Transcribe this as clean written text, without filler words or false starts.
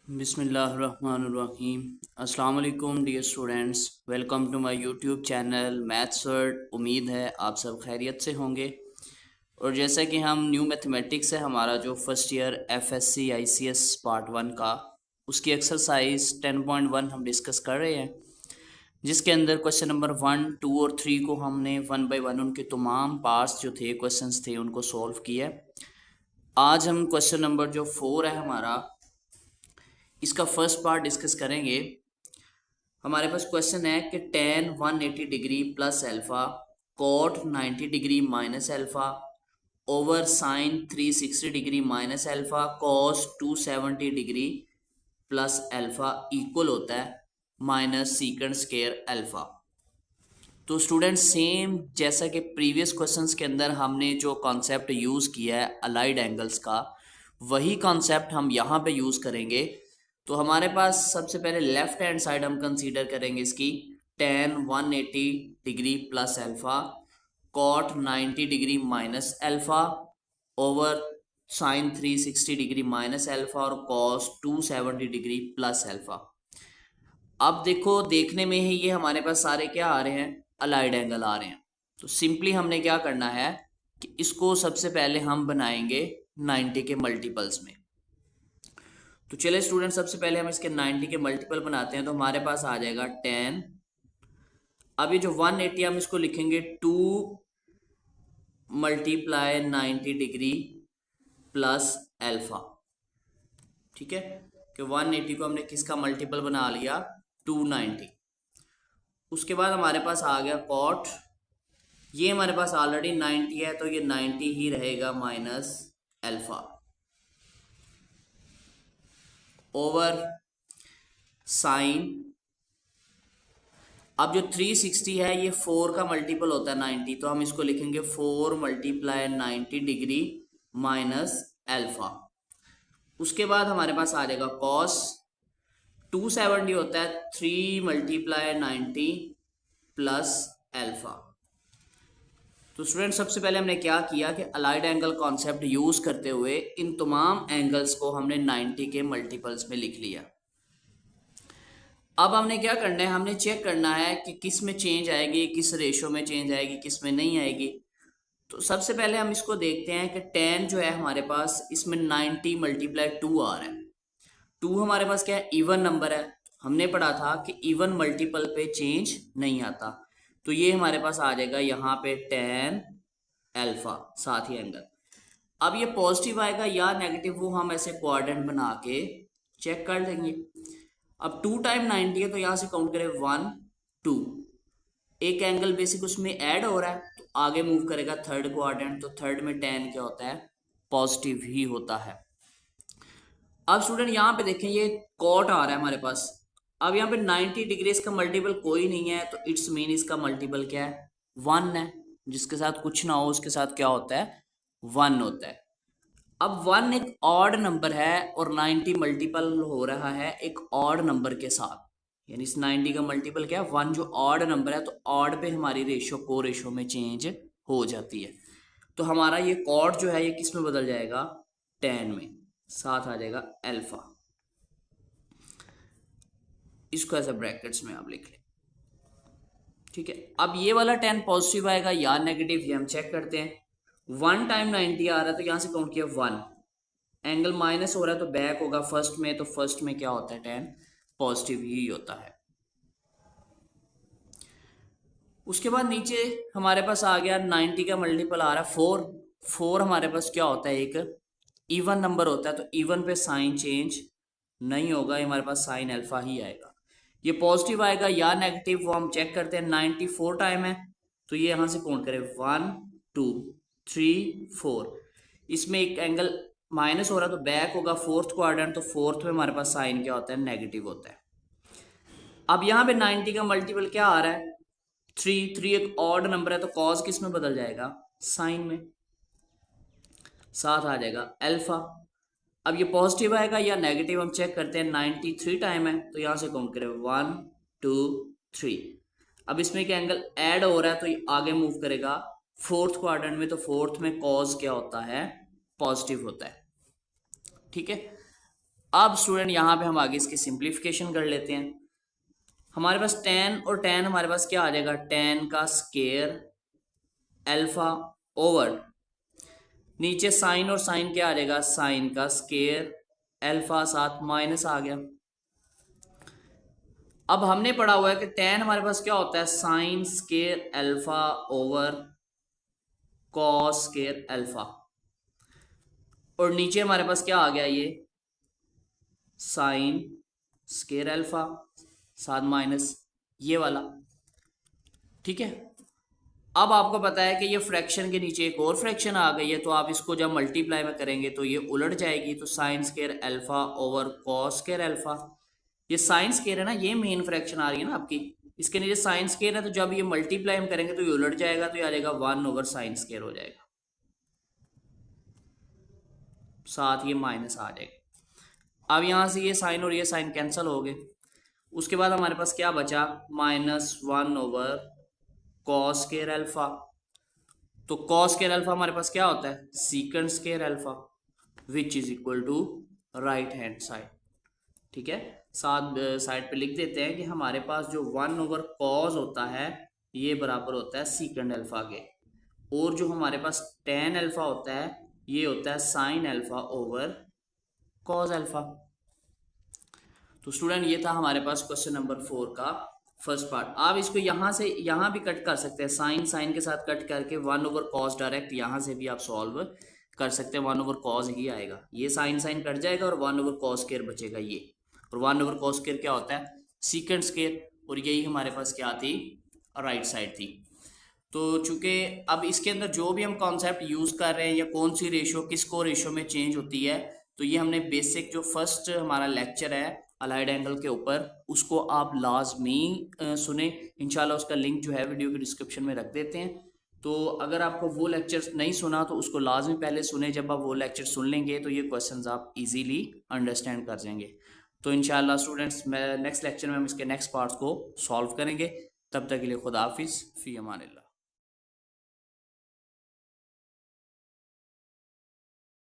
बिस्मिल्लाहिर्रहमानिर्रहीम। अस्सलाम वालेकुम dear students, welcome to my YouTube channel maths word. उम्मीद है आप सब खैरियत से होंगे। और जैसा कि हम न्यू मैथमेटिक्स है हमारा जो first year FSc ICS part 1 का, उसकी एक्सरसाइज 10.1 हम डिस्कस कर रहे हैं, जिसके अंदर क्वेश्चन नंबर 1, 2 और 3 को हमने वन बाय वन उनके तमाम पार्ट्स जो थे, क्वेश्चंस थे, उनको सॉल्व किया। आज हम क्वेश्चन नंबर जो 4 है हमारा, इसका फर्स्ट पार्ट डिस्कस करेंगे। हमारे पास क्वेश्चन है कि tan 180 degree plus alpha cot 90 degree minus alpha over sine 360 degree minus alpha cos 270 degree plus alpha इक्वल होता है माइनस सीकेंड स्क्वायर अल्फा। तो स्टूडेंट, सेम जैसा कि प्रीवियस क्वेश्चंस के अंदर हमने जो कॉन्सेप्ट यूज़ किया है अलाइड एंगल्स का, वही कॉन्सेप्ट हम यहाँ पे यूज़ करेंगे। तो हमारे पास सबसे पहले लेफ्ट हैंड साइड हम कंसीडर करेंगे इसकी, tan 180 degree plus alpha cot 90 degree minus alpha over sine 360 degree minus alpha और कॉस 270 डिग्री प्लस अल्फा। अब देखो, देखने में ही ये हमारे पास सारे क्या आ रहे हैं, अलाइड एंगल आ रहे हैं। तो सिंपली हमने क्या करना है कि इसको सबसे पहले हम बनाएंगे 90 के मल्टीपल्स में। तो चले स्टूडेंट, सबसे पहले हम इसके 90 के मल्टीपल बनाते हैं। तो हमारे पास आ जाएगा 10। अब ये जो 180 हम इसको लिखेंगे 2 मल्टीप्लाई 90 डिग्री प्लस अल्फा। ठीक है, कि 180 को हमने किसका मल्टीपल बना लिया, 290। उसके बाद हमारे पास आ गया कॉट, ये हमारे पास ऑलरेडी 90 है तो ये 90 ही रहेगा माइनस अल्फा ओवर साइन। अब जो 360 है ये 4 का मल्टीपल होता है 90, तो हम इसको लिखेंगे 4 मल्टीप्लाई 90 डिग्री माइनस अल्फा। उसके बाद हमारे पास आ जाएगा कॉस 270 होता है 3 मल्टीप्लाई 90 प्लस अल्फा। तो स्टूडेंट, सबसे पहले हमने क्या किया कि अलाइड एंगल कॉन्सेप्ट यूज करते हुए इन तमाम एंगल्स को हमने 90 के मल्टीपल्स में लिख लिया। अब हमने क्या करना है, हमने चेक करना है कि किस में चेंज आएगी, किस रेशो में चेंज आएगी, किस में नहीं आएगी। तो सबसे पहले हम इसको देखते हैं कि 10 जो है हमारे पास, इसमें 90 मल्टीप्लाई 2 आ रहा है। 2 हमारे पास क्या है, इवन नंबर है। हमने पढ़ा था कि इवन मल्टीपल पे चेंज नहीं आता। तो ये हमारे पास आ जाएगा यहाँ पे 10 अल्फा, साथ ही एंगल। अब ये पॉजिटिव आएगा या नेगेटिव, वो हम ऐसे क्वाड्रेंट बना के चेक कर लेंगे। अब 2 टाइम 90 है तो यहाँ से काउंट करें 1 2, एक एंगल बेसिक उसमें ऐड हो रहा है तो आगे मूव करेगा थर्ड क्वाड्रेंट। तो थर्ड में 10 क्या होता है, पॉजिटिव ही होता है। अब स्टूडेंट यहाँ पे देखें, ये कॉट आ रहा है हमारे पास। अब यहाँ पे 90 डिग्री इसका मल्टीपल कोई नहीं है, तो इट्स मीन इसका मल्टीपल क्या है, 1 है। जिसके साथ कुछ ना हो उसके साथ क्या होता है, 1 होता है। अब 1 एक ऑड नंबर है और 90 मल्टीपल हो रहा है एक ऑड नंबर के साथ, यानी इस 90 का मल्टीपल क्या है, 1 जो ऑड नंबर है, तो ऑड पे हमारी रेशो को रेशो में चेंज हो जाती है। तो हमारा ये कॉड जो है ये किस में बदल जाएगा, 10 में, साथ आ जाएगा अल्फा। इसको ऐसे ब्रैकेट्स में आप लिख लें। ठीक है, अब ये वाला 10 पॉजिटिव आएगा या नेगेटिव, ये हम चेक करते हैं। 1 टाइम 90 आ रहा है तो यहां से काउंट किया 1, एंगल माइनस हो रहा है तो बैक होगा फर्स्ट में, तो फर्स्ट में क्या होता है, 10 पॉजिटिव ही होता है। उसके बाद नीचे हमारे पास आ गया 90 का मल्टीपल आ रहा है 4। 4 हमारे पास क्या होता है, एक इवन नंबर होता है, तो इवन पे साइन चेंज नहीं होगा, ये हमारे पास साइन अल्फा ही आएगा। ये पॉजिटिव आएगा या नेगेटिव, वो हम चेक करते हैं। 94 टाइम है तो ये यहां से काउंट करें 1 2 3 4, इसमें एक एंगल माइनस हो रहा है तो बैक होगा फोर्थ क्वाड्रेंट, तो फोर्थ में हमारे पास साइन क्या होता है, नेगेटिव होता है। अब यहाँ पे 90 का मल्टीपल क्या आ रहा है, 3। 3 एक ऑड नंबर है तो कॉस किस में बदल जाएगा, साइन में, साथ आ जाएगा अल्फा। अब ये पॉजिटिव आएगा या नेगेटिव हम चेक करते हैं। 93 टाइम है तो यहां से काउंट करें 1 2 3। अब इसमें क्या एंगल ऐड हो रहा है तो ये आगे मूव करेगा फोर्थ क्वाड्रेंट में, तो फोर्थ में कॉस क्या होता है, पॉजिटिव होता है। ठीक है, अब स्टूडेंट यहाँ पे हम आगे इसकी सिंप्लीफिकेशन कर लेते हैं। हमारे पास टेन और टेन हमारे पास क्या आ जाएगा, टेन का स्केयर अल्फा ओवर नीचे साइन और साइन क्या आ जाएगा, साइन का स्केयर अल्फा, साथ माइनस आ गया। अब हमने पढ़ा हुआ है कि टेन हमारे पास क्या होता है, sine square alpha over cos square alpha, और नीचे हमारे पास क्या आ गया, ये साइन स्केयर अल्फा साथ माइनस ये वाला। ठीक है, अब आपको पता है कि ये फ्रैक्शन के नीचे एक और फ्रैक्शन आ गई है, तो आप इसको जब मल्टीप्लाई में करेंगे तो ये उलट जाएगी। तो sine square alpha over cos square alpha, ये साइन स्केयर है ना, ये मेन फ्रैक्शन आ रही है ना आपकी, इसके नीचे साइन स्केयर है, तो जब ये मल्टीप्लाई में करेंगे तो ये उलट जाएगा, तो ये आ जाएगा 1 ओवर साइन स्केयर हो जाएगा, साथ ये माइनस आ जाएगा। अब यहां से ये साइन और ये साइन कैंसिल हो गए। उसके बाद हमारे पास क्या बचा, -1 ओवर कॉस स्केयर अल्फा। तो कॉस स्केयर अल्फा हमारे पास क्या होता है, secant square alpha, which is equal to right hand side. ठीक है, साथ साइड पे लिख देते हैं कि हमारे पास जो 1 ओवर कॉस होता है ये बराबर होता है सीकेंट अल्फा के, और जो हमारे पास टेन अल्फा होता है ये होता है sine alpha over cos alpha. तो स्टूडेंट ये था हमारे पास क्वेश्चन नंबर 4 का फर्स्ट पार्ट। आप इसको यहाँ से यहाँ भी कट कर सकते हैं, साइन साइन के साथ कट करके 1 ओवर कॉस डायरेक्ट यहाँ से भी आप सॉल्व कर सकते हैं, 1 ओवर कॉस ही आएगा, ये साइन साइन कट जाएगा और 1 ओवर कॉस स्क्वायर बचेगा ये, और 1 ओवर कॉस स्क्वायर क्या होता है, सीकेंट स्क्वायर, और यही हमारे पास क्या थी, राइट साइड थी। तो चूंकि अब इसके अंदर जो भी हम कॉन्सेप्ट यूज़ कर रहे हैं या कौन सी रेशो किसको रेशो में चेंज होती है, तो ये हमने बेसिक जो फर्स्ट हमारा लेक्चर है अलाइड एंगल के ऊपर, उसको आप लाजमी सुने इंशाल्लाह। उसका लिंक जो है वीडियो के डिस्क्रिप्शन में रख देते हैं। तो अगर आपको वो लेक्चर नहीं सुना तो उसको लाजमी पहले सुने, जब आप वो लेक्चर सुन लेंगे तो ये क्वेश्चंस आप इजीली अंडरस्टैंड कर जाएंगे। तो इंशाल्लाह स्टूडेंट्स, मैं नेक्स्ट लेक्चर में हम इसके नेक्स्ट पार्ट्स को सॉल्व करेंगे। तब तक के लिए खुदा हाफिज़, फ़ी अमानिल्लाह।